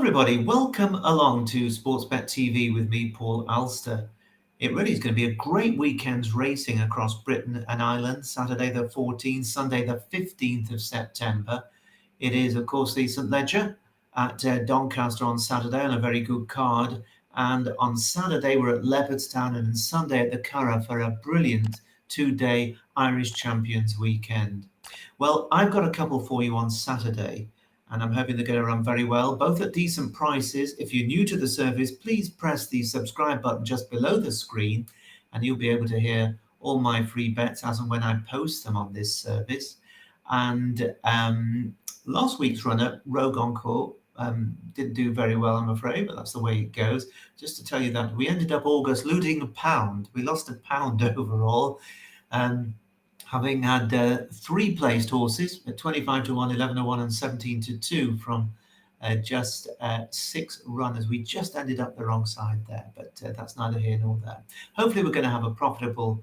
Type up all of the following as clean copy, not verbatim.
everybody, welcome along to Sportsbet TV with me, Paul Alster. It really is going to be a great weekend's racing across Britain and Ireland, Saturday the 14th, Sunday the 15th of September. It is, of course, the St Leger at Doncaster on Saturday on a very good card. And on Saturday, we're at Leopardstown, and on Sunday at the Curragh for a brilliant two-day Irish Champions weekend. Well, I've got a couple for you on Saturday, and I'm hoping they're going to run very well, both at decent prices. If you're new to the service, please press the subscribe button just below the screen, and you'll be able to hear all my free bets as and when I post them on this service. And last week's runner, Rogue Encore, didn't do very well, I'm afraid, but that's the way it goes. Just to tell you that we ended up August losing a pound. We lost a pound overall. Having had three placed horses at 25 to 1, 11 to 1, and 17 to 2 from just 6 runners. We just ended up the wrong side there, but that's neither here nor there. Hopefully, we're going to have a profitable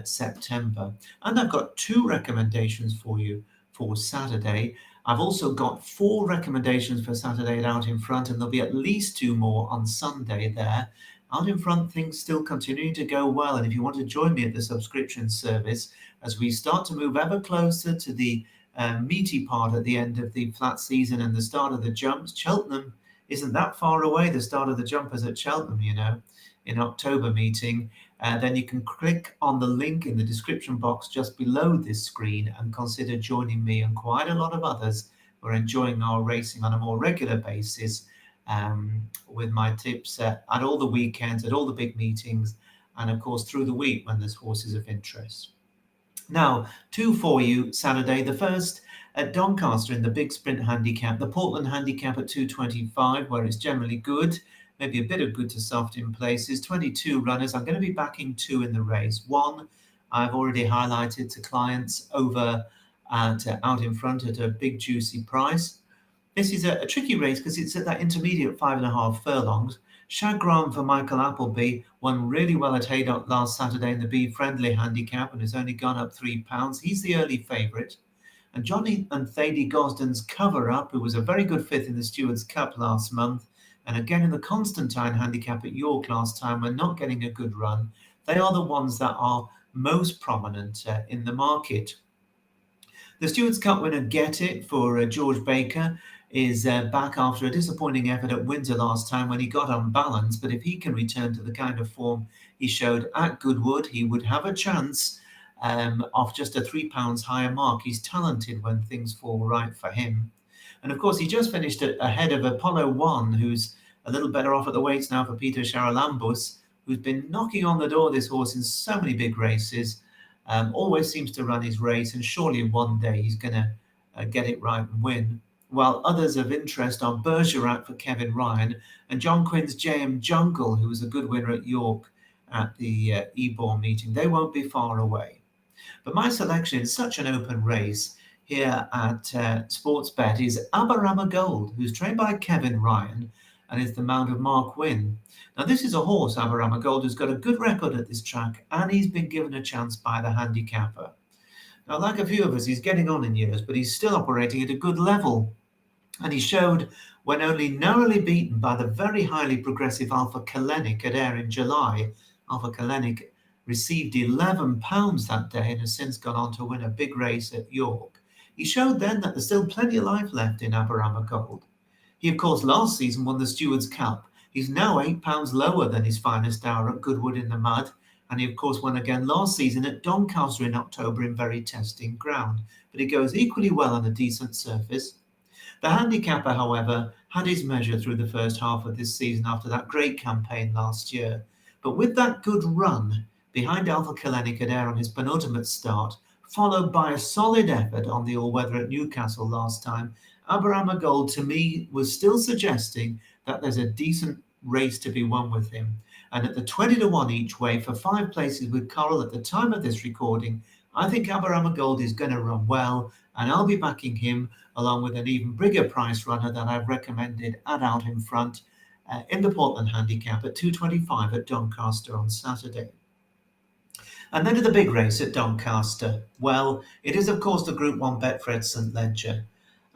September. And I've got 2 recommendations for you for Saturday. I've also got 4 recommendations for Saturday at Out in Front, and there'll be at least 2 more on Sunday there. Out in Front, things still continuing to go well, and if you want to join me at the subscription service as we start to move ever closer to the meaty part at the end of the flat season and the start of the jumps, Cheltenham isn't that far away, the start of the jumpers at Cheltenham, in October meeting. Then you can click on the link in the description box just below this screen and consider joining me and quite a lot of others who are enjoying our racing on a more regular basis, with my tips at all the weekends, at all the big meetings, and of course through the week when there's horses of interest. Now, 2 for you Saturday. The first at Doncaster in the big sprint handicap, the Portland handicap at 225, where it's generally good, maybe a bit of good to soft in places. 22 runners. I'm going to be backing 2 in the race. 1 I've already highlighted to clients over at Out in Front at a big juicy price. This is a tricky race because it's at that intermediate 5.5 furlongs. Chagrin for Michael Appleby won really well at Haydock last Saturday in the Be Friendly handicap and has only gone up £3. He's the early favourite. And Johnny and Thady Gosden's Cover Up, who was a very good 5th in the Stewards' Cup last month, and again in the Constantine handicap at York last time, we're not getting a good run. They are the ones that are most prominent in the market. The Stewards' Cup winner Get It for George Baker is back after a disappointing effort at Windsor last time when he got unbalanced, but if he can return to the kind of form he showed at Goodwood, he would have a chance of just a £3 higher mark. He's talented when things fall right for him. And of course, he just finished ahead of Apollo 1, who's a little better off at the weights now for Peter Charalambos, who's been knocking on the door, this horse, in so many big races. Always seems to run his race, and surely one day he's going to get it right and win. While others of interest are Bergerac for Kevin Ryan and John Quinn's JM Jungle, who was a good winner at York at the Ebor meeting. They won't be far away. But my selection in such an open race here at Sportsbet is Aberama Gold, who's trained by Kevin Ryan and is the mount of Mark Wynne. Now, this is a horse, Aberama Gold, who's got a good record at this track, and he's been given a chance by the handicapper. Now, like a few of us, he's getting on in years, but he's still operating at a good level. And he showed when only narrowly beaten by the very highly progressive Alpha Kalenic at Ayr in July. Alpha Kalenic received £11 that day and has since gone on to win a big race at York. He showed then that there's still plenty of life left in Aberama Gold. He, of course, last season won the Stewards' Cup. He's now £8 lower than his finest hour at Goodwood in the mud. And he, of course, won again last season at Doncaster in October in very testing ground. But he goes equally well on a decent surface. The handicapper, however, had his measure through the first half of this season after that great campaign last year. But with that good run behind Alpha Kalenic at Ayr on his penultimate start, followed by a solid effort on the all-weather at Newcastle last time, Aberama Gold, to me, was still suggesting that there's a decent race to be won with him. And at the 20 to 1 each way for 5 places with Coral at the time of this recording, I think Aberama Gold is going to run well, and I'll be backing him along with an even bigger price runner that I've recommended at Out in Front in the Portland handicap at 225 at Doncaster on Saturday. And then to the big race at Doncaster. Well, it is, of course, the Group 1 Betfred St Leger.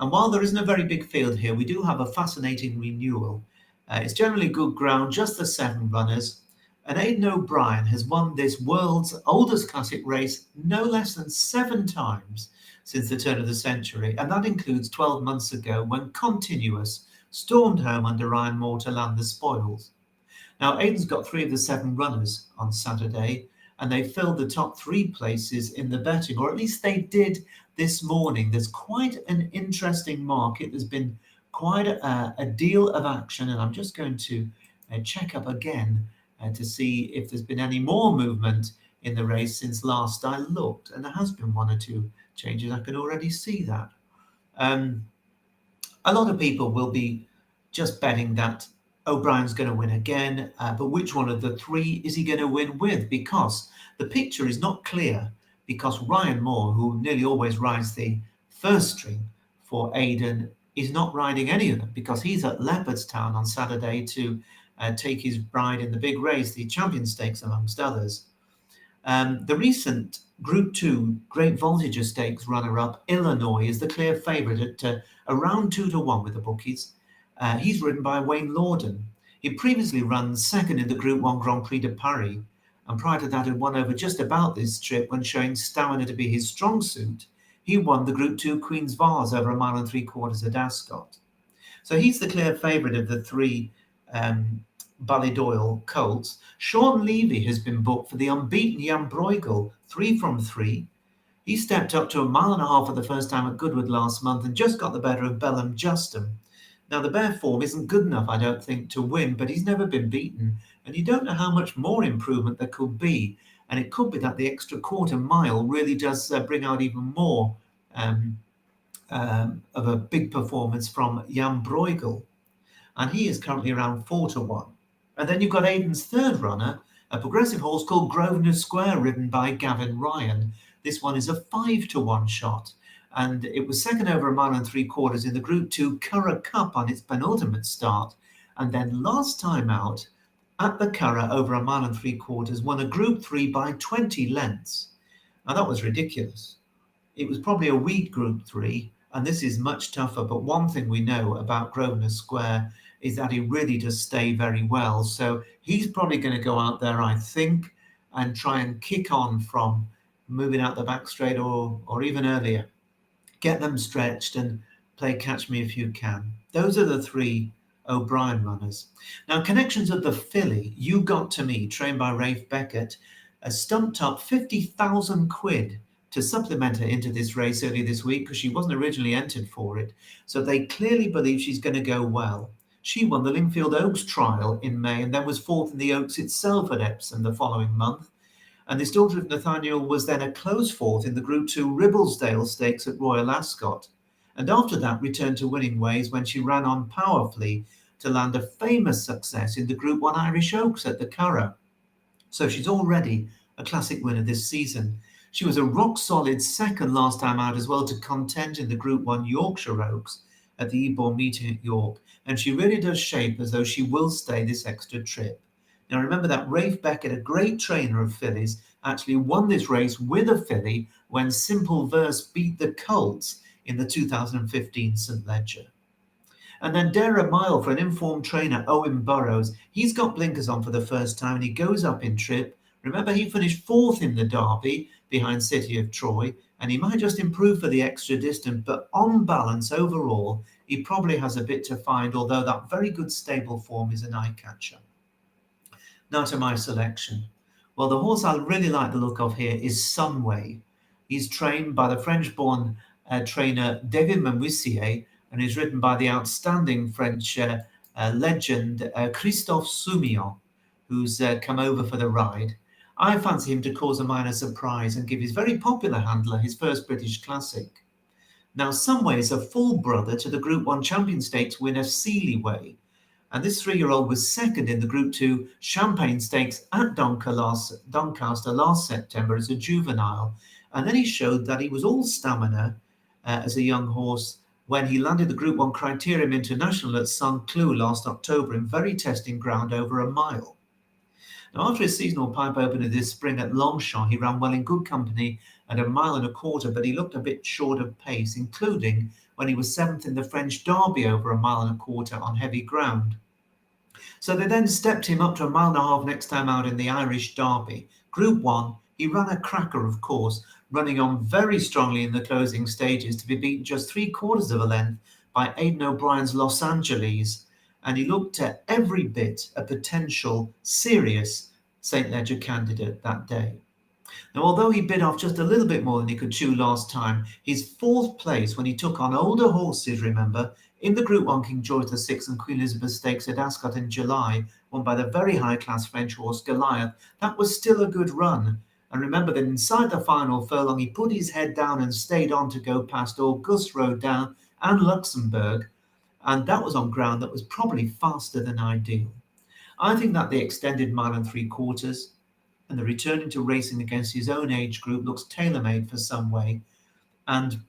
And while there isn't a very big field here, we do have a fascinating renewal. It's generally good ground, just the 7 runners. And Aidan O'Brien has won this world's oldest classic race no less than 7 times since the turn of the century, and that includes 12 months ago when Continuous stormed home under Ryan Moore to land the spoils. Now, Aidan's got 3 of the 7 runners on Saturday, and they filled the top 3 places in the betting, or at least they did this morning. There's quite an interesting market. There's been quite a deal of action, and I'm just going to check up again to see if there's been any more movement in the race since last I looked, and there has been 1 or 2 changes. I can already see that. A lot of people will be just betting that O'Brien's going to win again, but which one of the 3 is he going to win with? Because the picture is not clear, because Ryan Moore, who nearly always rides the first string for Aidan, is not riding any of them, because he's at Leopardstown on Saturday to take his bride in the big race, the Champion Stakes, amongst others. The recent Group 2 Great Voltage Stakes runner-up, Illinois, is the clear favourite at around 2 to 1 with the bookies. He's ridden by Wayne Lorden. He previously ran second in the Group 1 Grand Prix de Paris, and prior to that had won over just about this trip when showing stamina to be his strong suit. He won the Group 2 Queen's Vase over 1 mile and 3/4 at Ascot. So he's the clear favourite of the 3 Ballydoyle colts. Sean Levy has been booked for the unbeaten Jan Bruegel, 3 from 3. He stepped up to 1.5 miles for the first time at Goodwood last month and just got the better of Bellum Justin. Now, the bare form isn't good enough, I don't think, to win, but he's never been beaten, and you don't know how much more improvement there could be. And it could be that the extra 1/4 mile really does bring out even more of a big performance from Jan Bruegel. And he is currently around 4 to 1. And then you've got Aidan's 3rd runner, a progressive horse called Grosvenor Square, ridden by Gavin Ryan. This one is a 5 to 1 shot, and it was second over 1 mile and 3/4 in the Group 2 Curragh Cup on its penultimate start, and then last time out at the Curragh over 1 mile and 3/4 won a Group 3 by 20 lengths. Now that was ridiculous. It was probably a weak Group 3, and this is much tougher, but one thing we know about Grosvenor Square is that he really does stay very well. So he's probably going to go out there, I think, and try and kick on from moving out the back straight or even earlier. Get them stretched and play catch me if you can. Those are the 3 O'Brien runners. Now, connections of the filly, You Got To Me, trained by Rafe Beckett, stumped up 50,000 quid to supplement her into this race early this week because she wasn't originally entered for it. So they clearly believe she's going to go well. She won the Lingfield Oaks trial in May and then was 4th in the Oaks itself at Epsom the following month. And this daughter of Nathaniel was then a close 4th in the Group 2 Ribblesdale Stakes at Royal Ascot. And after that returned to winning ways when she ran on powerfully to land a famous success in the Group 1 Irish Oaks at the Curragh. So she's already a classic winner this season. She was a rock-solid 2nd last time out as well to contend in the Group 1 Yorkshire Oaks at the Ebor meeting at York, and she really does shape as though she will stay this extra trip. Now remember that Rafe Beckett, a great trainer of fillies, actually won this race with a filly when Simple Verse beat the Colts in the 2015 St Ledger. And then Dare a Mile for an informed trainer, Owen Burrows. He's got blinkers on for the first time and he goes up in trip. Remember, he finished 4th in the Derby behind City of Troy, and he might just improve for the extra distance, but on balance overall, he probably has a bit to find, although that very good stable form is an eye-catcher. Now to my selection. Well, the horse I really like the look of here is Sunway. He's trained by the French-born trainer David Menuisier and is ridden by the outstanding French legend Christophe Soumillon, who's come over for the ride. I fancy him to cause a minor surprise and give his very popular handler his first British Classic. Now, Sunway is a full brother to the Group 1 Champion Stakes winner Sealiway, and this 3-year-old was 2nd in the Group 2 Champagne Stakes at Doncaster last September as a juvenile, and then he showed that he was all stamina as a young horse when he landed the Group 1 Criterium International at Saint-Cloud last October in very testing ground over 1 mile. Now, after his seasonal pipe opener this spring at Longshot, he ran well in good company at a mile and a quarter, but he looked a bit short of pace, including when he was seventh in the French Derby over a mile and a quarter on heavy ground. So they then stepped him up to a mile and a half next time out in the Irish Derby. Group 1, he ran a cracker, of course, running on very strongly in the closing stages to be beaten just 3/4 of a length by Aidan O'Brien's Los Angeles. And he looked at every bit a potential serious St. Ledger candidate that day. Now, although he bit off just a little bit more than he could chew last time, his fourth place when he took on older horses, remember, in the Group 1 King George VI and Queen Elizabeth Stakes at Ascot in July, won by the very high-class French horse Goliath, that was still a good run. And remember that inside the final furlong, he put his head down and stayed on to go past Auguste Rodin and Luxembourg, and that was on ground that was probably faster than ideal. I think that the extended mile and 3/4 and the returning to racing against his own age group looks tailor-made for some way. And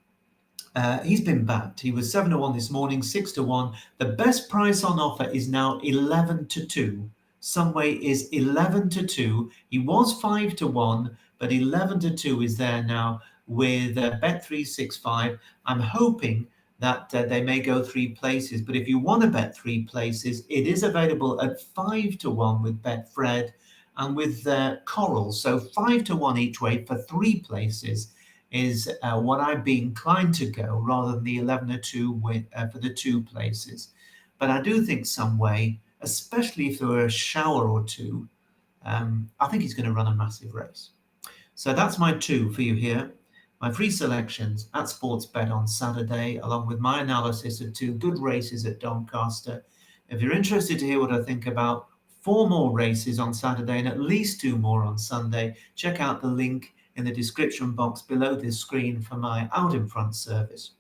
he's been backed. He was 7-1 this morning, 6-1. The best price on offer is now 11-2. Someway is 11-2. He was 5-1, but 11-2 is there now with Bet365. I'm hoping that they may go 3 places, but if you want to bet 3 places, it is available at 5-1 with Betfred and with Coral. So 5-1 each way for 3 places is what I'd be inclined to go, rather than the 11-2 for the 2 places. But I do think some way, especially if there were a shower or two, I think he's going to run a massive race. So that's my 2 for you here. My free selections at Sportsbet on Saturday, along with my analysis of 2 good races at Doncaster. If you're interested to hear what I think about 4 more races on Saturday and at least 2 more on Sunday, check out the link in the description box below this screen for my out in front service.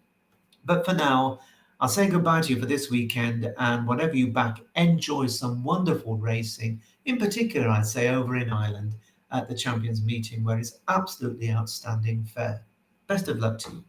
But for now, I'll say goodbye to you for this weekend, and whatever you back, enjoy some wonderful racing, in particular I'd say over in Ireland at the Champions Meeting, where it's absolutely outstanding fare. Best of luck to you.